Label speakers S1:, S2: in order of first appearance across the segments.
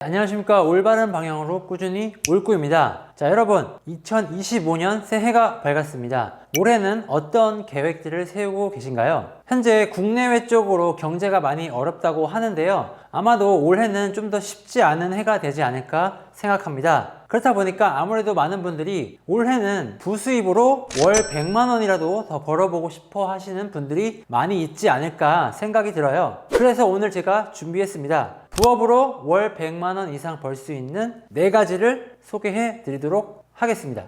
S1: 안녕하십니까. 올바른 방향으로 꾸준히 올꾸입니다. 자, 여러분 2025년 새해가 밝았습니다. 올해는 어떤 계획들을 세우고 계신가요? 현재 국내외 쪽으로 경제가 많이 어렵다고 하는데요, 아마도 올해는 좀 더 쉽지 않은 해가 되지 않을까 생각합니다. 그렇다 보니까 아무래도 많은 분들이 올해는 부수입으로 월 100만 원이라도 더 벌어보고 싶어 하시는 분들이 많이 있지 않을까 생각이 들어요. 그래서 오늘 제가 준비했습니다. 부업으로 월 100만 원 이상 벌 수 있는 4가지를 소개해 드리도록 하겠습니다.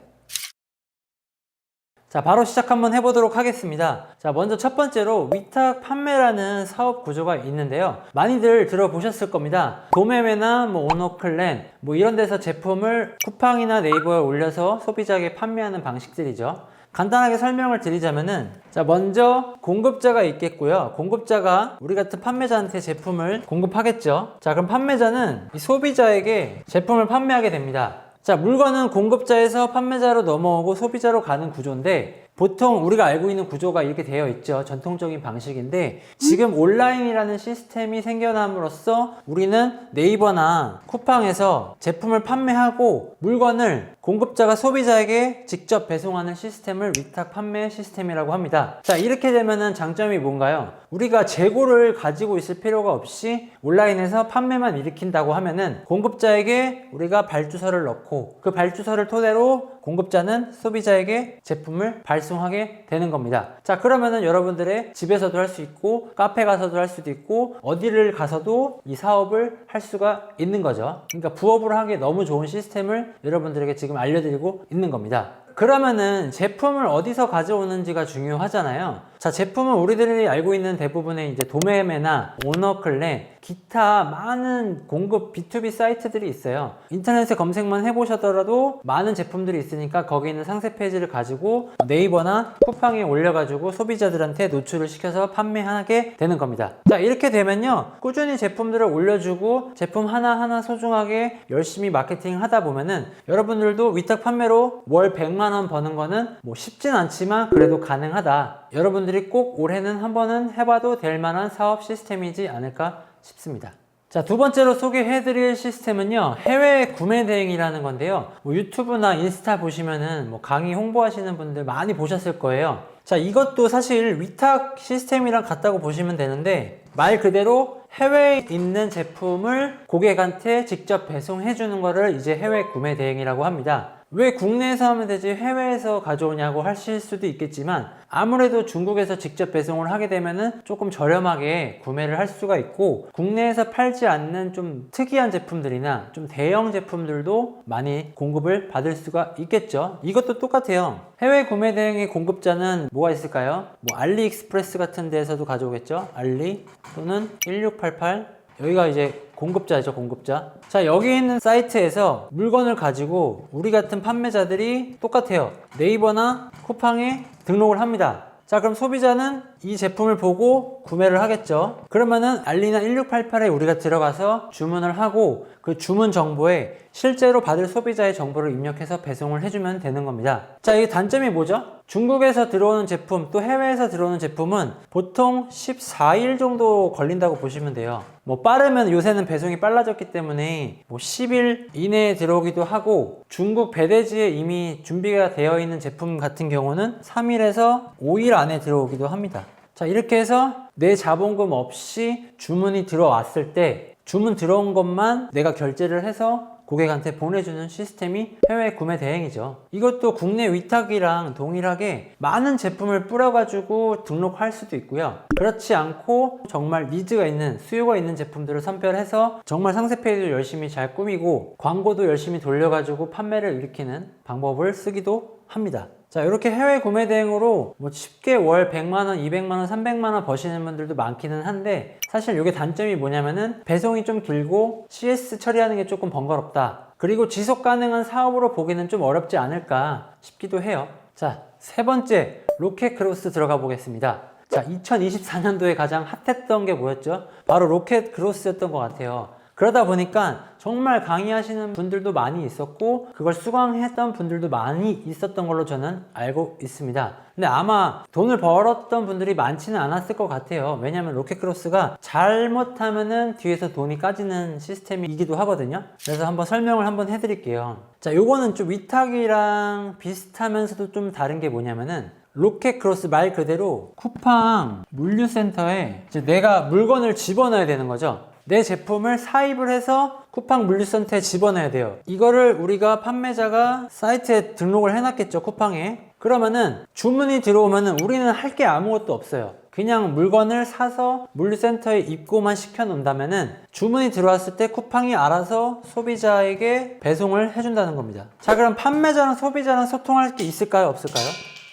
S1: 자, 바로 시작 한번 해보도록 하겠습니다. 자, 먼저 첫 번째로 위탁 판매라는 사업 구조가 있는데요, 많이들 들어보셨을 겁니다. 도매매나 오너클랜 이런 데서 제품을 쿠팡이나 네이버에 올려서 소비자에게 판매하는 방식들이죠. 간단하게 설명을 드리자면은, 자, 먼저 공급자가 있겠고요. 공급자가 우리 같은 판매자한테 제품을 공급하겠죠. 자, 그럼 판매자는 이 소비자에게 제품을 판매하게 됩니다. 자, 물건은 공급자에서 판매자로 넘어오고 소비자로 가는 구조인데, 보통 우리가 알고 있는 구조가 이렇게 되어 있죠. 전통적인 방식인데, 지금 온라인이라는 시스템이 생겨남으로써 우리는 네이버나 쿠팡에서 제품을 판매하고 물건을 공급자가 소비자에게 직접 배송하는 시스템을 위탁 판매 시스템이라고 합니다. 자, 이렇게 되면은 장점이 뭔가요? 우리가 재고를 가지고 있을 필요가 없이 온라인에서 판매만 일으킨다고 하면은 공급자에게 우리가 발주서를 넣고 그 발주서를 토대로 공급자는 소비자에게 제품을 발송하게 되는 겁니다. 자, 그러면은 여러분들의 집에서도 할 수 있고 카페 가서도 할 수도 있고 어디를 가서도 이 사업을 할 수가 있는 거죠. 그러니까 부업으로 하기에 너무 좋은 시스템을 여러분들에게 지금 알려드리고 있는 겁니다. 그러면은 제품을 어디서 가져오는지가 중요하잖아요. 자, 제품은 우리들이 알고 있는 대부분의 이제 도매매나 오너클랜, 기타 많은 공급 B2B 사이트들이 있어요. 인터넷에 검색만 해보셨더라도 많은 제품들이 있으니까 거기 있는 상세 페이지를 가지고 네이버나 쿠팡에 올려가지고 소비자들한테 노출을 시켜서 판매하게 되는 겁니다. 자, 이렇게 되면요, 꾸준히 제품들을 올려주고 제품 하나하나 소중하게 열심히 마케팅 하다 보면은 여러분들도 위탁 판매로 월 100만 원 버는 거는 쉽진 않지만 그래도 가능하다. 여러분들이 꼭 올해는 한 번은 해봐도 될 만한 사업 시스템이지 않을까 싶습니다. 자, 두 번째로 소개해드릴 시스템은요, 해외 구매 대행이라는 건데요, 유튜브나 인스타 보시면은 강의 홍보하시는 분들 많이 보셨을 거예요. 자, 이것도 사실 위탁 시스템이랑 같다고 보시면 되는데, 말 그대로 해외에 있는 제품을 고객한테 직접 배송해 주는 거를 이제 해외 구매 대행이라고 합니다. 왜 국내에서 하면 되지 해외에서 가져오냐고 하실 수도 있겠지만, 아무래도 중국에서 직접 배송을 하게 되면은 조금 저렴하게 구매를 할 수가 있고, 국내에서 팔지 않는 좀 특이한 제품들이나 좀 대형 제품들도 많이 공급을 받을 수가 있겠죠. 이것도 똑같아요. 해외 구매 대행의 공급자는 뭐가 있을까요? 알리익스프레스 같은 데에서도 가져오겠죠. 알리 또는 1688, 여기가 이제 공급자죠, 공급자. 자, 여기 있는 사이트에서 물건을 가지고 우리 같은 판매자들이 똑같아요. 네이버나 쿠팡에 등록을 합니다. 자, 그럼 소비자는 이 제품을 보고 구매를 하겠죠. 그러면은 알리나 1688에 우리가 들어가서 주문을 하고 그 주문 정보에 실제로 받을 소비자의 정보를 입력해서 배송을 해주면 되는 겁니다. 자, 이 단점이 뭐죠? 중국에서 들어오는 제품, 또 해외에서 들어오는 제품은 보통 14일 정도 걸린다고 보시면 돼요. 빠르면 요새는 배송이 빨라졌기 때문에 10일 이내에 들어오기도 하고, 중국 배대지에 이미 준비가 되어 있는 제품 같은 경우는 3일에서 5일 안에 들어오기도 합니다. 자, 이렇게 해서 내 자본금 없이 주문이 들어왔을 때 주문 들어온 것만 내가 결제를 해서 고객한테 보내주는 시스템이 해외 구매 대행이죠. 이것도 국내 위탁이랑 동일하게 많은 제품을 뿌려가지고 등록할 수도 있고요, 그렇지 않고 정말 니즈가 있는, 수요가 있는 제품들을 선별해서 정말 상세 페이지를 열심히 잘 꾸미고 광고도 열심히 돌려가지고 판매를 일으키는 방법을 쓰기도 합니다. 자, 이렇게 해외 구매 대행으로 쉽게 월 100만원, 200만원, 300만원 버시는 분들도 많기는 한데, 사실 이게 단점이 뭐냐면은 배송이 좀 길고 CS 처리하는 게 조금 번거롭다. 그리고 지속 가능한 사업으로 보기는 좀 어렵지 않을까 싶기도 해요. 자, 세 번째, 로켓크로스 들어가 보겠습니다. 자, 2024년도에 가장 핫했던 게 뭐였죠? 바로 로켓크로스였던 것 같아요. 그러다 보니까 정말 강의하시는 분들도 많이 있었고 그걸 수강했던 분들도 많이 있었던 걸로 저는 알고 있습니다. 근데 아마 돈을 벌었던 분들이 많지는 않았을 것 같아요. 왜냐면 로켓크로스가 잘못하면은 뒤에서 돈이 까지는 시스템이기도 하거든요. 그래서 한번 설명을 한번 해드릴게요. 자, 요거는 좀 위탁이랑 비슷하면서도 좀 다른 게 뭐냐면은 로켓크로스 말 그대로 쿠팡 물류센터에 이제 내가 물건을 집어넣어야 되는 거죠. 내 제품을 사입을 해서 쿠팡 물류센터에 집어넣어야 돼요. 이거를 우리가 판매자가 사이트에 등록을 해놨겠죠, 쿠팡에. 그러면은 주문이 들어오면은 우리는 할 게 아무것도 없어요. 그냥 물건을 사서 물류센터에 입고만 시켜 놓는다면은 주문이 들어왔을 때 쿠팡이 알아서 소비자에게 배송을 해준다는 겁니다. 자, 그럼 판매자랑 소비자랑 소통할 게 있을까요, 없을까요?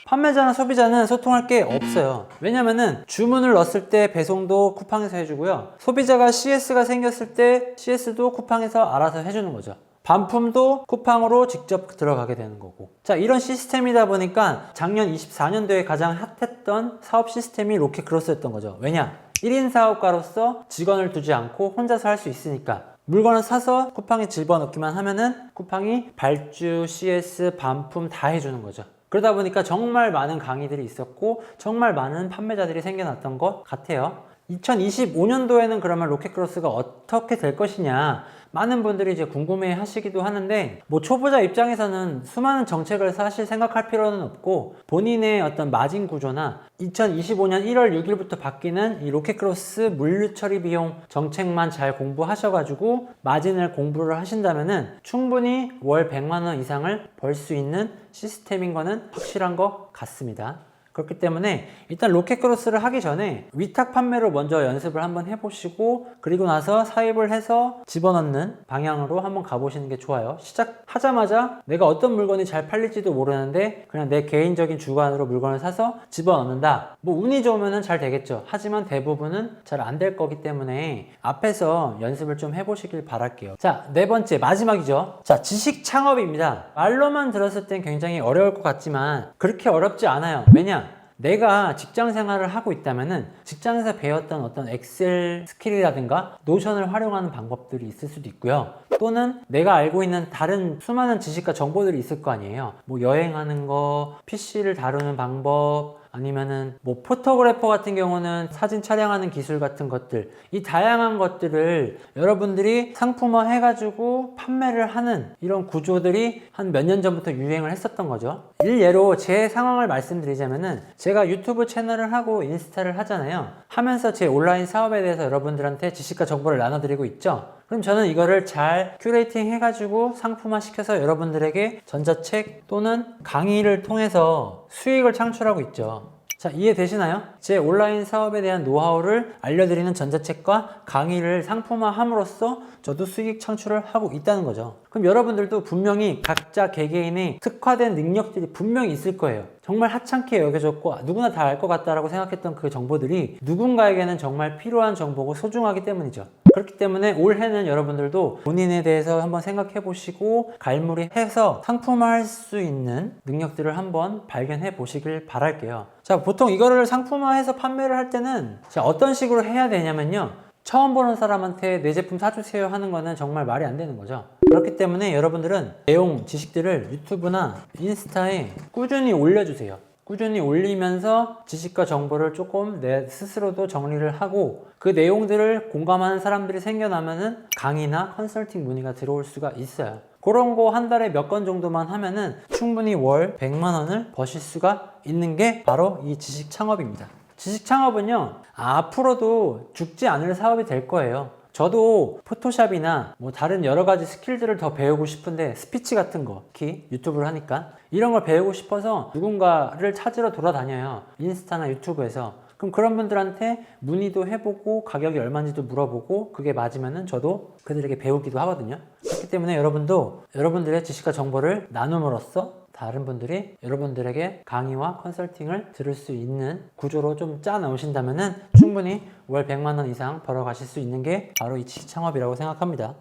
S1: 판매자나 소비자는 소통할 게 없어요. 왜냐면은 주문을 넣었을 때 배송도 쿠팡에서 해주고요. 소비자가 CS가 생겼을 때 CS도 쿠팡에서 알아서 해주는 거죠. 반품도 쿠팡으로 직접 들어가게 되는 거고. 자, 이런 시스템이다 보니까 작년 24년도에 가장 핫했던 사업 시스템이 로켓크로스였던 거죠. 왜냐? 1인 사업가로서 직원을 두지 않고 혼자서 할 수 있으니까. 물건을 사서 쿠팡에 집어넣기만 하면은 쿠팡이 발주, CS, 반품 다 해주는 거죠. 그러다 보니까 정말 많은 강의들이 있었고 정말 많은 판매자들이 생겨났던 것 같아요. 2025년도에는 그러면 로켓크로스가 어떻게 될 것이냐, 많은 분들이 이제 궁금해 하시기도 하는데, 뭐 초보자 입장에서는 수많은 정책을 사실 생각할 필요는 없고 본인의 어떤 마진 구조나 2025년 1월 6일부터 바뀌는 이 로켓크로스 물류 처리 비용 정책만 잘 공부하셔가지고 마진을 공부를 하신다면은 충분히 월 100만 원 이상을 벌 수 있는 시스템인 거는 확실한 것 같습니다. 그렇기 때문에 일단 로켓크로스를 하기 전에 위탁 판매로 먼저 연습을 한번 해보시고 그리고 나서 사입을 해서 집어넣는 방향으로 한번 가보시는 게 좋아요. 시작하자마자 내가 어떤 물건이 잘 팔릴지도 모르는데 그냥 내 개인적인 주관으로 물건을 사서 집어넣는다. 뭐 운이 좋으면 잘 되겠죠. 하지만 대부분은 잘 안 될 거기 때문에 앞에서 연습을 좀 해보시길 바랄게요. 자, 네 번째 마지막이죠. 자, 지식 창업입니다. 말로만 들었을 땐 굉장히 어려울 것 같지만 그렇게 어렵지 않아요. 왜냐? 내가 직장 생활을 하고 있다면은 직장에서 배웠던 어떤 엑셀 스킬이라든가 노션을 활용하는 방법들이 있을 수도 있고요. 또는 내가 알고 있는 다른 수많은 지식과 정보들이 있을 거 아니에요. 뭐 여행하는 거, PC를 다루는 방법, 아니면은 뭐 포토그래퍼 같은 경우는 사진 촬영하는 기술 같은 것들, 이 다양한 것들을 여러분들이 상품화 해가지고 판매를 하는 이런 구조들이 한 몇 년 전부터 유행을 했었던 거죠. 일예로 제 상황을 말씀드리자면은 제가 유튜브 채널을 하고 인스타를 하잖아요. 하면서 제 온라인 사업에 대해서 여러분들한테 지식과 정보를 나눠드리고 있죠. 그럼 저는 이거를 잘 큐레이팅 해가지고 상품화 시켜서 여러분들에게 전자책 또는 강의를 통해서 수익을 창출하고 있죠. 자, 이해되시나요? 제 온라인 사업에 대한 노하우를 알려드리는 전자책과 강의를 상품화함으로써 저도 수익 창출을 하고 있다는 거죠. 그럼 여러분들도 분명히 각자 개개인의 특화된 능력들이 분명히 있을 거예요. 정말 하찮게 여겨졌고 누구나 다 알 것 같다라고 생각했던 그 정보들이 누군가에게는 정말 필요한 정보고 소중하기 때문이죠. 그렇기 때문에 올해는 여러분들도 본인에 대해서 한번 생각해 보시고 갈무리해서 상품화할 수 있는 능력들을 한번 발견해 보시길 바랄게요. 자, 보통 이거를 상품화해서 판매를 할 때는 자, 어떤 식으로 해야 되냐면요, 처음 보는 사람한테 내 제품 사주세요 하는 거는 정말 말이 안 되는 거죠. 그렇기 때문에 여러분들은 내용, 지식들을 유튜브나 인스타에 꾸준히 올려주세요. 꾸준히 올리면서 지식과 정보를 조금 내 스스로도 정리를 하고 그 내용들을 공감하는 사람들이 생겨나면은 강의나 컨설팅 문의가 들어올 수가 있어요. 그런 거 한 달에 몇 건 정도만 하면은 충분히 월 100만 원을 버실 수가 있는 게 바로 이 지식 창업입니다. 지식 창업은요, 앞으로도 죽지 않을 사업이 될 거예요. 저도 포토샵이나 뭐 다른 여러 가지 스킬들을 더 배우고 싶은데 스피치 같은 거, 특히 유튜브를 하니까 이런 걸 배우고 싶어서 누군가를 찾으러 돌아다녀요. 인스타나 유튜브에서. 그럼 그런 분들한테 문의도 해보고 가격이 얼마인지도 물어보고 그게 맞으면은 저도 그들에게 배우기도 하거든요. 그렇기 때문에 여러분도 여러분들의 지식과 정보를 나눔으로써 다른 분들이 여러분들에게 강의와 컨설팅을 들을 수 있는 구조로 좀 짜 놓으신다면은 충분히 월 100만 원 이상 벌어 가실 수 있는 게 바로 이 지식 창업이라고 생각합니다.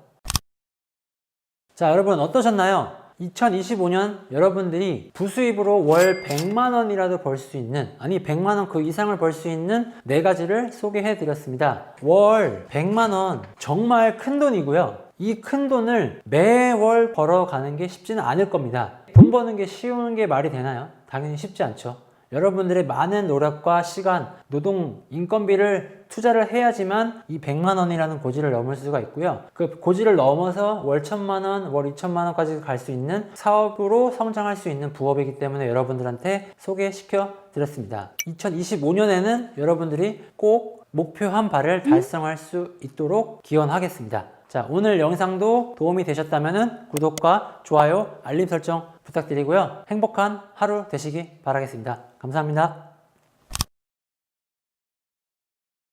S1: 자, 여러분 어떠셨나요? 2025년 여러분들이 부수입으로 월 100만 원이라도 벌 수 있는, 아니 100만 원 그 이상을 벌 수 있는 4가지를 소개해 드렸습니다. 월 100만 원 정말 큰 돈이고요. 이 큰 돈을 매월 벌어가는 게 쉽지는 않을 겁니다. 돈 버는 게 쉬운 게 말이 되나요? 당연히 쉽지 않죠. 여러분들의 많은 노력과 시간, 노동, 인건비를 투자를 해야지만 이 100만 원이라는 고지를 넘을 수가 있고요. 그 고지를 넘어서 월 1000만 원, 월 2000만 원까지 갈 수 있는 사업으로 성장할 수 있는 부업이기 때문에 여러분들한테 소개시켜 드렸습니다. 2025년에는 여러분들이 꼭 목표한 바를 달성할 수 있도록 기원하겠습니다. 자, 오늘 영상도 도움이 되셨다면 구독과 좋아요, 알림 설정 부탁드리고요. 행복한 하루 되시기 바라겠습니다. 감사합니다.